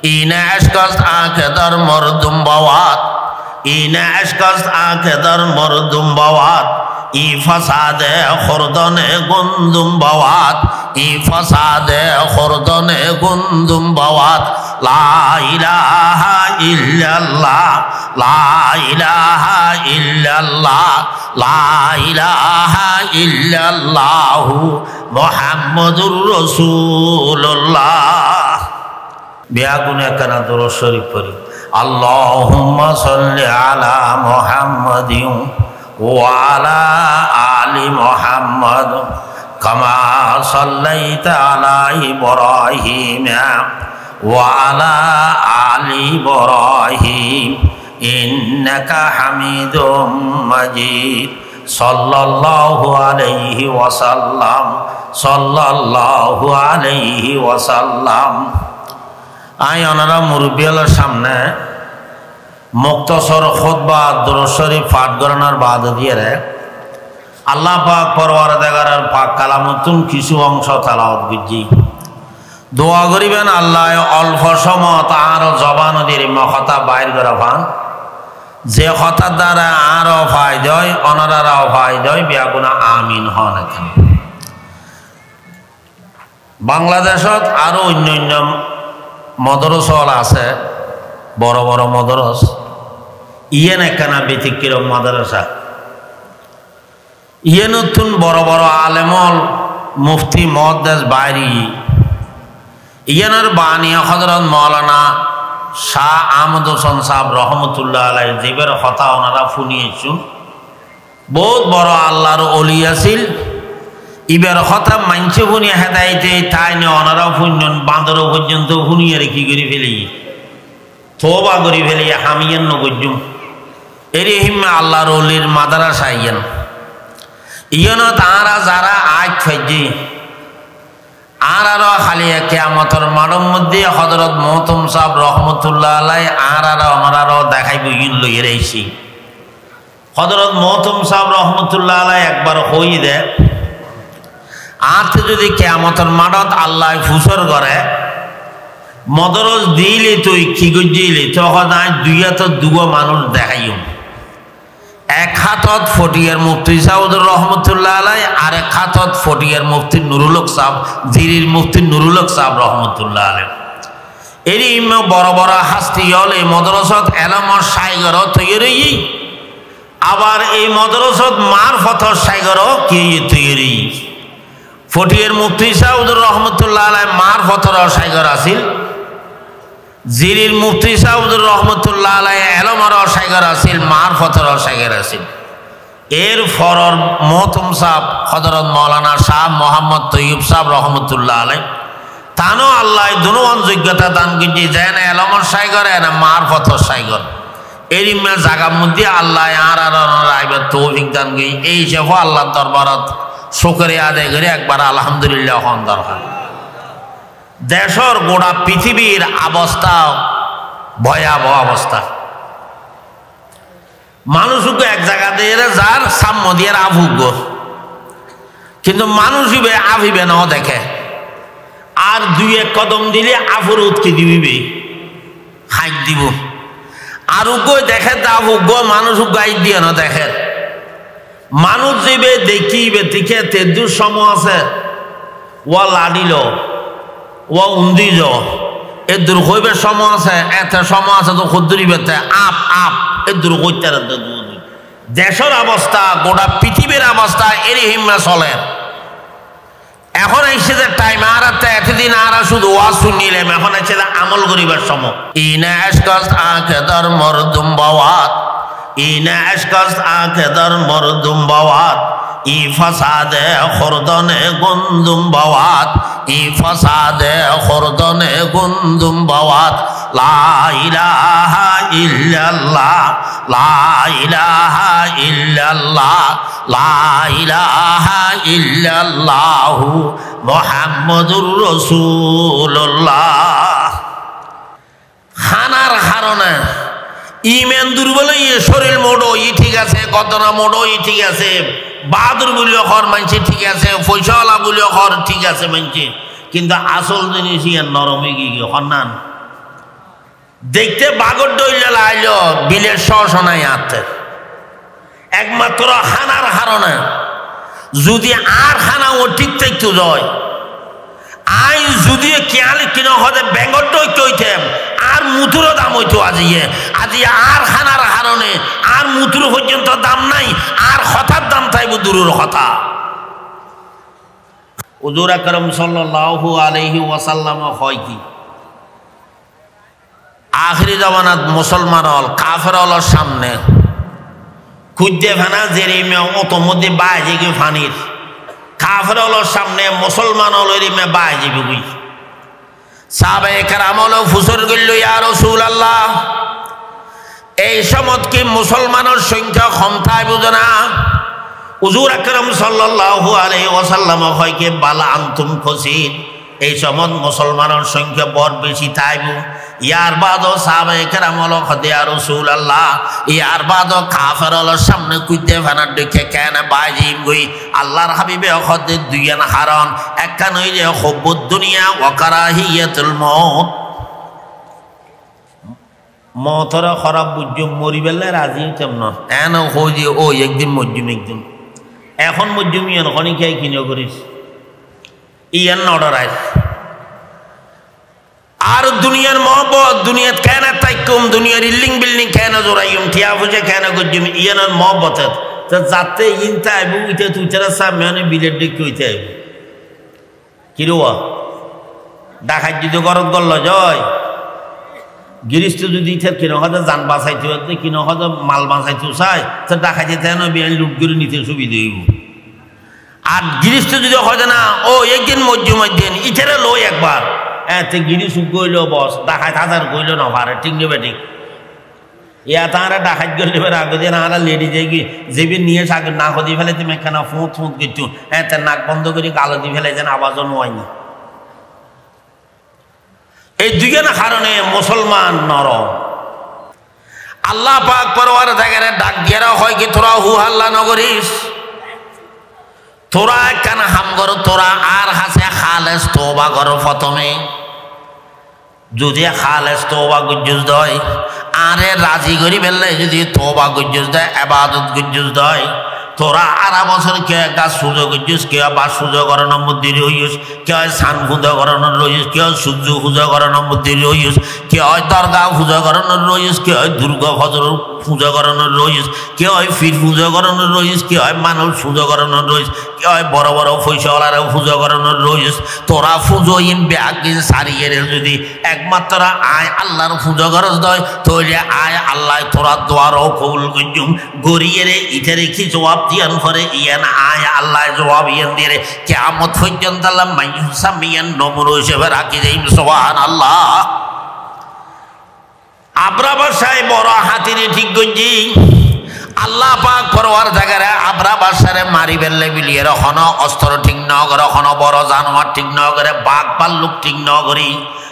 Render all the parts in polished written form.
اینه عشق است آنکه در مردم بواد، اینه عشق است آنکه در مردم بواد، ای فساد خوردن گندم بواد، ای فساد خوردن گندم بواد. لا اله الا الله، لا اله الا الله، لا اله الا الله محمد رسول الله. بیاگونه کنا درود شریف پڑھی. اللهم صل على محمد وعلى آل محمد كما صليت على إبراهيم وعلى آل إبراهيم إنك حميد مجيد. صلى الله عليه وسلم، صلى الله عليه وسلم. I ওনারা মুরব্বিয়ালের সামনে মুক্তসর খুতবা দুরূদ শরীফ পাঠ করানোর বাদ দিয়ে আল্লাহ পাক পরওয়ারদিগারের পাক কালামতুন কিছু অংশ তেলাওয়াত করছি। দোয়া করিবেন আল্লাহ অল্প সময় তার জবান দিয়ে কথা বাইর করে পান, যে কথার দ্বারা আরও ফায়দা হয় অনারাও ফায়দা হয়। বিয়াগুনা আমিন হন। এখানে বাংলাদেশত আরো অন্য অন্য মদরস আছে, বড় বড় মদরস। ইয়েন একখানা ব্যতিক্রম মাদ্রাসা। ইয়ে নতুন বড় বড় আলেমল মুফতি মুহাদ্দিস বাইরি ইয়ানার বানিয়া হযরত মাওলানা শাহ আহমদ হোসেন সাহেব রহমতুল্লাহ আলাইহি জীবের কথা ওনারা শুনিয়েছেন। বহুত বড় আল্লাহর ওলি আছিল। ইবের কথা মানছে শুনিয়ে হেদাইতে তাই নিয়ে ওনারা শুনছেন। বাঁদর পর্যন্ত শুনিয়ে কি করে ফেলি, তোবা করে ফেলি, হামিয়ান নগজুম এরি হিম্মা আল্লাহর ওলির মাদ্রাসা ইয়েন। ইয়েন তাঁরা যারা আজ ফেজি আর আরো খালি কিয়ামতের মাঠের মধ্যে হযরত মোহতম সাহেব রহমতুল্লাহ আলাইহি আর ওনারাও দেখাইব ইন লইয়ে রইছি। হযরত মোহতম সাহেব রহমতুল্লাহ আলাইহি একবার হই দে আর যদি কিয়ামতের মাঠত আল্লাহ ফুসর করে মদরস দিলে তুই কি গজিলে তখন আজ দুই হাতত দুগো মানুষ দেখাইম। এক হাতত ফটিয়ার মুফতি সাউদুর রহমতুল্লাহ আলাইহি আর এক হাতত ফটিয়ার মুফতি নুরুল হক সাহেব, জিরির মুফতি নুরুল হক সাহেব রহমতুল্লাহ আলাইহি। এরি বড় বড় হাস্তি হল এই মদরসত এলমর সাইগর তৈরি, আবার এই মদরসত মারফতর সাইগর কি তৈরি। ফটিয়ার মুফতি সাউদুর রহমতুল্লাহ আলাইহি মারফতর সাইগর আছিল, জিরির মুফতি সাউদুর রহমতুল্লাহ আলাইহি এলমর সাইগর আছিল, মারফতর সাইগর আছিল। এর ফরর মোহতম সাহেব হযরত মাওলানা শাহ মোহাম্মদ তৈয়ব সাহেব রহমতুল্লাহ আলাইহি তানো আল্লাহ দুনুয়ান যোগ্যতা দান করছি, যেন এলমর সাইগর এনা মারফতর সাইগর। এর ইমে জায়গার মধ্যে আল্লাহ আর আইবার তৌফিক দান করি। এই হিসেবে আল্লাহর দরবারত শুকরিয়া আদায় করে একবার আলহামদুলিল্লাহ হন দরকার। দেশের গোটা পৃথিবীর অবস্থা ভয়াবহ অবস্থা। মানুষকে এক জায়গা দিয়ে যার সাম্য দিয়ে আভুজ্ঞ, কিন্তু মানুষ আভিবে না দেখে। আর দুই এক কদম দিলে আফুর উৎকে দিবি হাইট দিব। আর উগো দেখে তা আভুজ্ঞ মানুষ গাইড দিয়ে না দেখে। মানুষ যাবে দেখিবে তিখে তেদুর সময় আছে ও লাডিল ও উন্দিজ এ দূর হইবে সময় আছে, এত সময় আছে তো খুদ্দুরিবে আপ আপ এ দূর হইতে। দেশের অবস্থা গোটা পৃথিবীর অবস্থা এর হিম্মা চলে। এখন এসে যে টাইম আর এতদিন আর শুধু ওয়াজ শুনিলাম, এখন এসে আমল করিবার সময়। ইনা আশকাস আঁখে দর মরদুম বাওয়াত, ইনা আশকাস আঁখে দর মরদুম বাওয়াত, ই ফসাদে খুরদনে গুন্দুম বাওয়াত, ই ফসাদে খুরদনে গুন্দুম বাওয়াত। লা ইলাহা ইল্লাল্লাহ, লা ইলাহা ইল্লাল্লাহ, লা ইলাহা ইল্লাল্লাহ মুহাম্মাদুর রাসূলুল্লাহ। খানার কারণে ইমান দুর্বল, শরীর মোড়ো ই ঠিক আছে, কতনা মোড়ো ই ঠিক আছে, বাহাদুর বলিও ঘর মানছে ঠিক আছে, পয়সাওয়ালা বলিও ঘর ঠিক আছে মানছে, কিন্তু আসল জিনিস ইয়ার নরমে গিয়ে হন্নান দেখতে বাগর ডইলে লাইল বিলের শশনাই আতে একমাত্র হানার হারণে যদি আর হানা ও ঠিক থাকতো যায় আই যদি খেয়ালি কিনা হতে বেঙ্গল হইতাম আর মুতুরও দাম হইতো আজিয়ে আর হানার হারণে আর মুতুর পর্যন্ত দাম নাই আর হঠাৎ দাম থাইব দূরের কথা হুজুর আকরাম সাল্লাল্লাহু আলাইহি ওয়াসাল্লাম হয় কি আখিরি জামানাত মুসলমান হল কাফের হলের সামনে খুঁজতে ফানা জেরিমে অত মধ্যে বাজে কি ফানির কাফের হলের সামনে মুসলমান হলের মে বাজে বুই সাহাবায়ে কেরাম হলো ফুসর গইল ইয়া রাসূলুল্লাহ এই সমত কি মুসলমানের সংখ্যা কমতাই বুঝো না হুজুর আকরাম সাল্লাল্লাহু আলাইহি ওয়াসাল্লাম হয় কি বালা আনতুম খসিদ এই সমত মুসলমানের সংখ্যা বড় বেশি তাইব ইয়ার বাদও সাহাবায়ে কেরাম হলো খদে ইয়া রাসূলুল্লাহ ইয়ার বাদও কাফের হলোর সামনে কুইতে ফানার দেখে কেন বাজিম গই আল্লাহর হাবিবে খদে দুইয়ান হারন একখান হই যে হুব্বুদ দুনিয়া ওয়া কারাহিয়াতুল মউত মতরা খারাপ বুঝুম মরিবেলে রাজি হইতাম না এন হই যে ও একদিন মজুম একদিন এখন মজুম ইয়ান খনি খাই কিনো করিস ইয়ান অর্ডার আইস আর দুনিয়ার মহব্বত দুনিয়াত কেন তাইকুম দুনিয়ার ইল্ডিং বিল্ডিং কেন জোরাইম টিয়া বুঝে কেন গজুম ইয়ানোর মহব্বত তো যাতে ইনতা আইব উইতে তুইতারা সামনে বিলেট দেখি হইতে আইব কিরোয়া ডাকাত যদি গরত গল্ল জয় গিরিষ্ট যদি কিনো হয়তো যান বাঁচাইতে হতে কিনো হয়তো মাল বাঁচাইতে চাই তো ডাকাইতে তেন বিয়ান লুট করে নিতে সুবিধা হইব আর গিরিষ্ট যদি হয় না ও একদিন মধ্যদিন ইটারে লই একবার তে গিরি সুখ গইল বস ডাকাত হাজার গইল না পারে ঠিক নেবে ঠিক ইয়া তারা ডাকাত গেলে আগে দিয়ে না লেডি যাই কি যেবি নিয়ে আগে না হদি ফেলে তুমি এখানে ফুঁত ফুঁত কিছু তার নাক বন্ধ করে কালো দিয়ে ফেলে যেন আওয়াজও নয় এই দুইখানে কারণে মুসলমান নরম আল্লাহ পাক পরওয়ার জায়গায় ডাক দিয়ারা হয় কি তোরা হু হাল্লা নগরিস তোরা কেন হাম করো তোরা আর হাসে খালেস তোবা করো প্রথমে যদি খালেস তোবা গুজ্জুস দেয় আরে রাজি করি ফেললে যদি তোবা গুজ্জুস দেয় ইবাদত গুজ্জুস দেয় তোরা আরা বছর কে গাছ সুযোগ গুজ্জুস কে বা সুযোগ করানোর মধ্যে রইস কে হয় সান পূজা করানোর রইস কে হয় সূর্য পূজা করানোর মধ্যে রইস কে হয় দরগা পূজা করানোর রইস কে হয় দুর্গা ফজর পূজা করানোর রইস কে হয় ফির পূজা করানোর রইস কে হয় মানুষ পূজা করানোর রইস কে হয় বড় বড় পয়সাওয়ালারাও পূজা করানোর রইস তোরা পুজো ইন ব্যাগিন সারিয়ে যদি একমাত্র আয় আল্লাহর পূজা করস দয় তৈলে আয় আল্লাহ তোরা দোয়ারও কবুল গজ্জুম গড়িয়ে রে ইটে রেখি জবাব দিয়ান করে ইয়ান আয় আল্লাহ জবাব ইয়ান দিয়ে রে কিয়ামত পর্যন্ত আল্লাহ মাইয়ুসামিয়ান নমর হিসেবে রাখি যাই সুবহানাল্লাহ আবরা বাসায় বড় হাতিরে ঠিক গঞ্জি আল্লাহ পাক পরওয়ার জায়গায় আবরা বাসারে মারি বেললে বিলিয়ে রখন অস্ত্র ঠিক ন করে রখন বড় জানোয়ার ঠিক ন করে বাঘ পাল্লুক ঠিক ন করি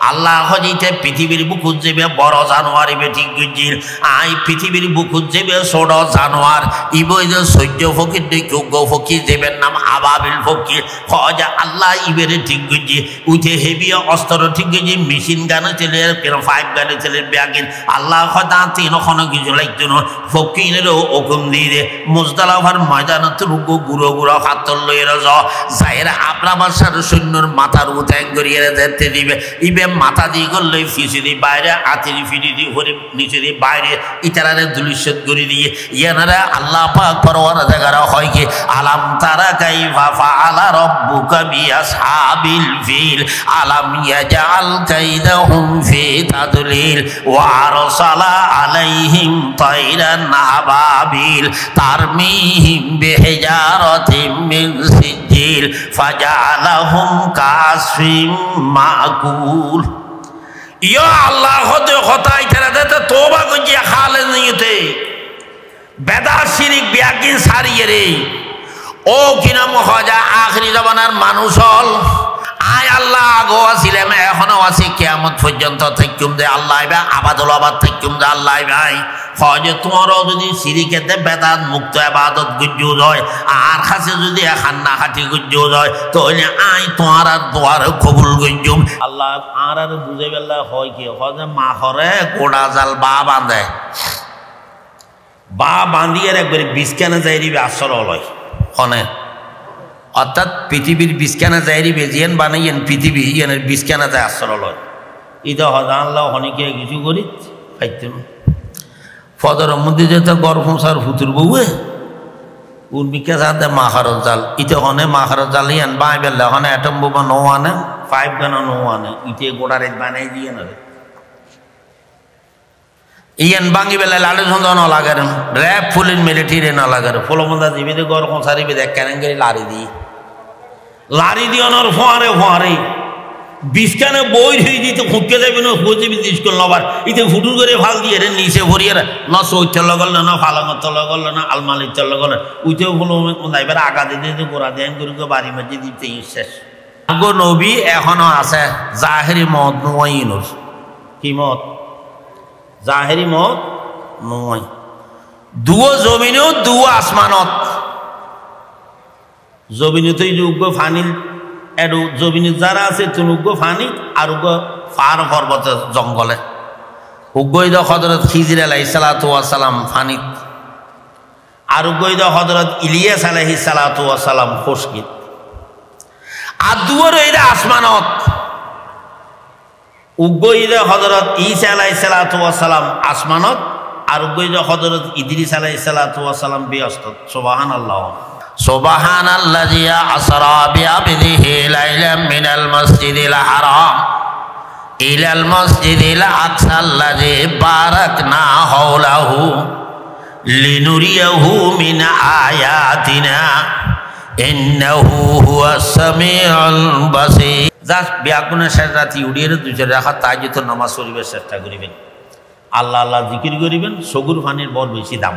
আল্লাহ হজিতে পৃথিবীর বুকুত যাবে বড় জানোয়ার ইবে ঠিক গঞ্জির আই পৃথিবীর বুকুত যাবে ছোট জানোয়ার ইবে যে সহ্য ফকির যোগ্য ফকির দেবের নাম আবাবিল ফকির হজা আল্লাহ ইবের ঠিক গঞ্জি উঠে হেভিয়া অস্ত্র ঠিক গঞ্জি মেশিন গানে চলে ফাইভ গানে চলে ব্যাগিন আল্লাহ হদা তিন ওখানে কিছু লাগতো না ফকিরেরও হুকুম দিয়ে দে মুজদালিফার ময়দানত রুগো গুঁড়ো গুঁড়ো হাতল লইয়ে যাও যাইরা আপনা বাসার সৈন্যর মাথার উঠে গড়িয়ে যেতে দিবে ইবে মাথা দিয়ে করলে ফিসিরি বাইরে আতিরি ফিরি দিয়ে হরে নিচেরি বাইরে ইতারারে দুলিশত করে দিয়ে ইয়ানারা আল্লাহ পাক পরওয়ার জায়গারা হয় কি আলাম তারা কাইফা ফাআলা রাব্বুকা বিআসহাবিল ফিল আলাম ইয়াজআল কাইদাহুম ফি তাদলিল ওয়া আরসালা আলাইহিম তাইরান আবাবিল তারমিহিম বিহিজারাতিম মিন সিজিল ফাজআলাহুম কাসফিম মাকুল ইয়া আল্লাহ হতে হতাই তেরা দেতে তোবা গজিয়া খালে নিতে বেদা শিরিক বিয়াকিন সারিয়ে রে ও কিনা মহাজা আখরি জামানার মানুষ হল আয় আল্লাহ আগো আসিলাম এখনো আছি কিয়ামত পর্যন্ত থাকুম দে আল্লাহ ভাই আবাদুল আবাদ থাকুম দে আল্লাহ ভাই হজে তোমারও যদি সিরিকেতে বেদাত মুক্ত আবাদত গুজুজ হয় আর কাছে যদি এখান না খাটি গুজুজ হয় তাহলে আয় তোমার আর দোয়ার কবুল গুজুম আল্লাহ আর বুঝে গেলে হয় কি হজে মাখরে গোড়া জাল বা বাঁধে বা বাঁধিয়ে একবারে বিছখানা যাই দিবে আসর লয় হনে অর্থাৎ পৃথিবীর বিছখানা যাই দিবে যেন বানাইয়েন পৃথিবী এনের বিছখানা যায় আসর লয় ইদা হজা আল্লাহ হনিকে কিছু করি খাইতে ফদর মধ্যে যেতে গড় ফোঁসার ফুতুর বউয়ে উর্মিকে যাতে মাখারত জাল ইতে হনে মাখারত জাল ইয়ান বাই বেললে হনে অ্যাটম বোমা নৌ আনে 5 গানা নৌ আনে ইতে গোড়া রেত বানাই দিয়ে না রে ইয়ান বাঙ্গি বেলা লাড়ে সন্ধ্যা ন লাগার র্যাব ফুলিন মিলিটারি না লাগার ফলমন্দা জীবিতে গড় ফোঁসারি বেদে ক্যারেঙ্গে লারি দিয়ে অনর ফোঁয়ারে ফোঁয়ারে বিষখানে বই হয়ে দিতে ফুটকে যাবে না খুঁজে দিস করল আবার ইতে ফুটুর করে ফাল দিয়ে রে নিচে ভরিয়ে না সৈত্যর লগল না ফালাঙর তল গল না আলমালির তল গল উইতেও হলো এবার আগা দিতে গোড়া দেন করে বাড়ি মাঝে দিতে শেষ আগো নবী এখনো আছে জাহেরি মত নয় কি মত জাহেরি মত নয় দুও জমিনেও দুও আসমানত জমিনতেই যোগ্য ফানিল এডু জমিনে যারা আছে তুনুগ্য ফানি আর উগ্র ফার পর্বত জঙ্গলে উগ্গৈদ হজরত খিজির আলাইহিস সালাতু ওয়াস সালাম ফানি আর উগ্গৈদ হজরত ইলিয়াস আলাইহিস সালাতু ওয়াস সালাম খুশকিত আর দুয়ার এরা আসমানত উগ্গৈদ হজরত ঈসা আলাইহিস সালাতু ওয়াস সালাম আসমানত আর উগ্গৈদ হজরত ইদ্রিস আলাইহিস সালাতু ওয়াস সালাম বিয়স্ত সুবহানাল্লাহ سبحان الذي أسرى بعبده ليلا من المسجد الحرام إلى المسجد الأقصى الذي باركنا حوله لنريه من آياتنا إنه هو السميع البصير জাস্ট ব্যাকুনের শেষ রাতি উড়িয়ে দুজের রাখা তাহাজ্জুদের নামাজ পড়িবার চেষ্টা করিবেন আল্লাহ আল্লাহ জিকির করিবেন সগুর ফানির বড় বেশি দাম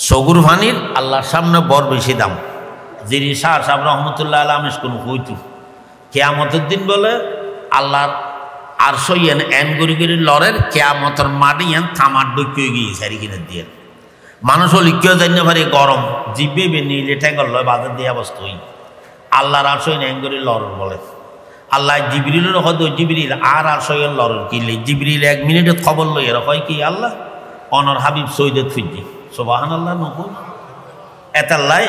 সগুর ফানির আল্লাহর সামনে বড় বেশি দাম যিনি শাহ সাহেব রহমতুল্লাহ আলামিস কোন হইতু কিয়ামতের দিন বলে আল্লাহর আর সইয়েন এন গরি গরি লড়ের কিয়ামতের মাটি এন থামার ডুকিয়ে গিয়ে সারি কিনে দিয়ে মানুষ লিখিও জানি পারে গরম জিব্বে বেনি লেটে গেল বাজার দিয়ে অবস্থা হই আল্লাহর আর সইন এন গরি লড়ের বলে আল্লাহ জিবরিলের হয়তো জিবরিল আর সইয়ের লড়ের কিনলে জিবরিল 1 মিনিটে খবর লই এর হয় কি আল্লাহ অনর হাবিব সৈয়দ ফিজি সুবহানাল্লাহ নকুল এতাল্লাই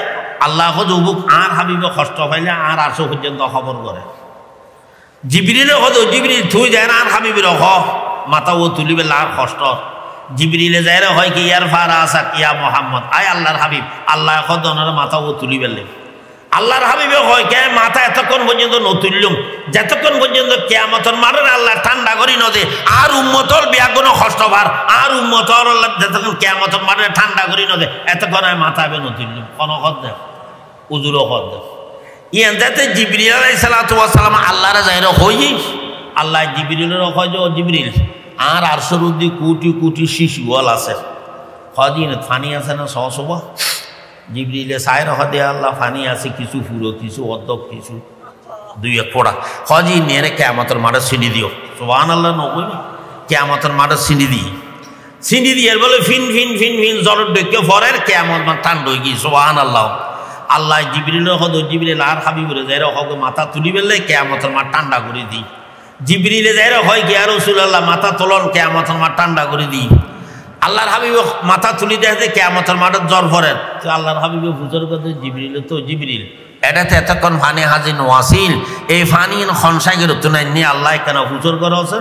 আল্লাহ যুবক আর হাবিবে কষ্ট পাইলে আর আসো পর্যন্ত খবর করে জিবরিলে হতো জিবরিল থুই যায় আর হাবিবের হ মাথা ও তুলিবে আর কষ্ট জিবরিলে যায় হয় কি ইয়ার ফারা আসাক ইয়া মোহাম্মদ আয় আল্লাহর হাবিব আল্লাহ খদনের মাথা ও তুলিবে আল্লাহর হাবিবে হয় কে মাথা এতক্ষণ পর্যন্ত নতুল্লুম যতক্ষণ পর্যন্ত কিয়ামতের মারের আল্লাহ ঠান্ডা করি নদে আর উম্মতর বিয়াগুনো কষ্ট ভার আর উম্মতর আল্লাহ যতক্ষণ কিয়ামতের মারের ঠান্ডা করি নদে এতক্ষণ আমি মাথা বে নতুল্লুম কোন হদ দেখ উজুরও হদ দেখ ইয়ান যাতে জিবরিল আলাইহিস সালাতু ওয়াস সালাম আল্লাহর যাইরা হই আল্লাহ জিবরিলের কয় যে জিবরিল আর আরশের উদ্দি কোটি কোটি শিশু ওয়াল আছে হদিন ফানি আছে না সহসবা জিবরিলে সাইর হদে আল্লাহ ফানি আছে কিছু পুরো কিছু অর্ধক কিছু দুই এক ফোড়া হজি নেরে কিয়ামতের মাঠে ছিঁড়ি দিও সুবহানাল্লাহ নকই কিয়ামতের মাঠে ছিঁড়ি দিয়ে বলে ফিন ফিন ফিন ফিন জলের ডেকে ফরের কিয়ামত মাঠ ঠান্ডা হয়ে গিয়ে সুবহানাল্লাহ আল্লাহ জিবরিলের হদ জিবরিল আর হাবিবরে যাইরা হক মাথা তুলি বেলে কিয়ামতের মাঠ ঠান্ডা করে দিই জিবরিলে যাইরা হয় কি আর রাসূলুল্লাহ মাথা তোলন কিয়ামতের মাঠ ঠান্ডা করে দিই আল্লাহর হাবিব মাথা তুলি দেয় যে কিয়ামতের মাঠে জ্বর পড়ে তো আল্লাহর হাবিব হুজুর কথা জিবরিল তো জিবরিল এটাতে এতক্ষণ ফানি হাজির ওয়াসিল এই ফানি খনসাগের তো নাই আল্লাহ কেন হুজুর করে আছে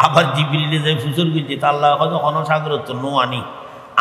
আবার জিবরিলে যে হুজুর গিয়ে তা আল্লাহ হয়তো খনসাগর তো নো আনি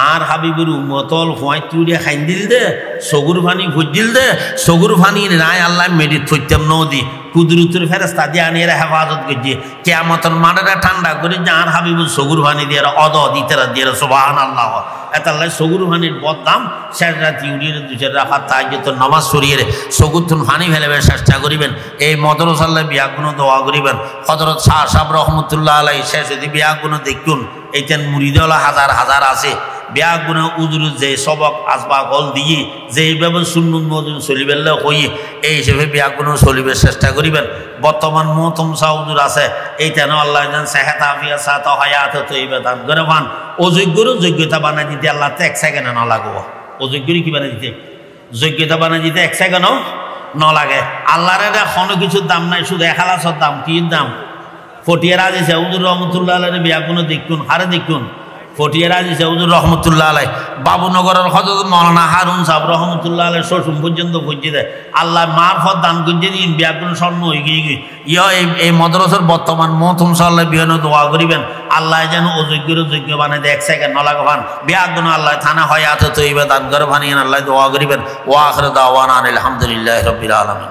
আর হাবিবের উম্মতল ফুয়াই তুড়িয়ে খাইন দিল দে সগুর ফানি ভুজিল দে সগুর ফানির নাই আল্লাহ মেডিট ফুটতাম নদী কুদরতের ফেরেস্তা দিয়ে আনিয়ে হেফাজত করছে কিয়ামতের মাঠেরা ঠান্ডা করে যে আর হাবিবুর সগুর ফানি দিয়ে অদ দিতেরা দিয়ে সুবহানাল্লাহ এতাল্লাহ সগুর ফানির বদদাম শেষ রাতি উড়িয়ে দুচের রাখা তাই যে তোর নামাজ সরিয়ে সগুর তুন ফানি ফেলেবে চেষ্টা করিবেন এই মদরসাল্লাহ বিয়াগুনো দোয়া করিবেন হযরত শাহ সাহেব রহমতুল্লাহ আলাই শেষ যদি বিয়াগুনো দেখুন এইতেন মুরিদওয়ালা হাজার হাজার আছে বিয়াগুনো উজুর যে সবক আসবা গল দিয়ে যে এইভাবে সুন্নুত মজুন চলিবেলে কই এই হিসেবে বিয়া কোনো চলিবে চেষ্টা করিবেন বর্তমান মহতম সাউদুর আছে এইটা আল্লাহ যেন সেহাত আফিয়া সাত হায়াত তৈবা দান করে পান অযোগ্যরও যোগ্যতা বানাই দিতে আল্লাহ তো এক সেকেন্ডে ন লাগবো অযোগ্যরই কি বানাই দিতে যোগ্যতা বানাই দিতে এক সেকেন্ডও ন লাগে আল্লাহর কোনো কিছুর দাম নাই শুধু এখালাসর দাম কি দাম ফটিয়া রাজি হুজুর রহমতুল্লাহ আলাইহির বিয়া কোনো দেখুন হারে দেখুন ফটিয়া রাজি হুজুর রহমতুল্লাহ আলাই বাবুনগরের হযরত মাওলানা হারুন সাহেব রহমতুল্লাহ আলাই শ্বশুর পর্যন্ত পৌঁছে দেয় আল্লাহ মারফত দান করছে দিন বিয়া কোনো স্বর্ণ হয়ে গিয়ে এই মদ্রাসার বর্তমান মহতম সাল্লাহ বিয়ানো দোয়া করিবেন আল্লাহ যেন অযোগ্যের যোগ্য বানাই দেয় এক সেকেন্ড নলাগো ভান বিয়া কোনো আল্লাহ থানা হয় এত তৈবা দান করে ভানিয়েন আল্লাহ দোয়া করিবেন ওয়া আখিরু দাওয়ানা আলহামদুলিল্লাহি রাব্বিল আলামিন।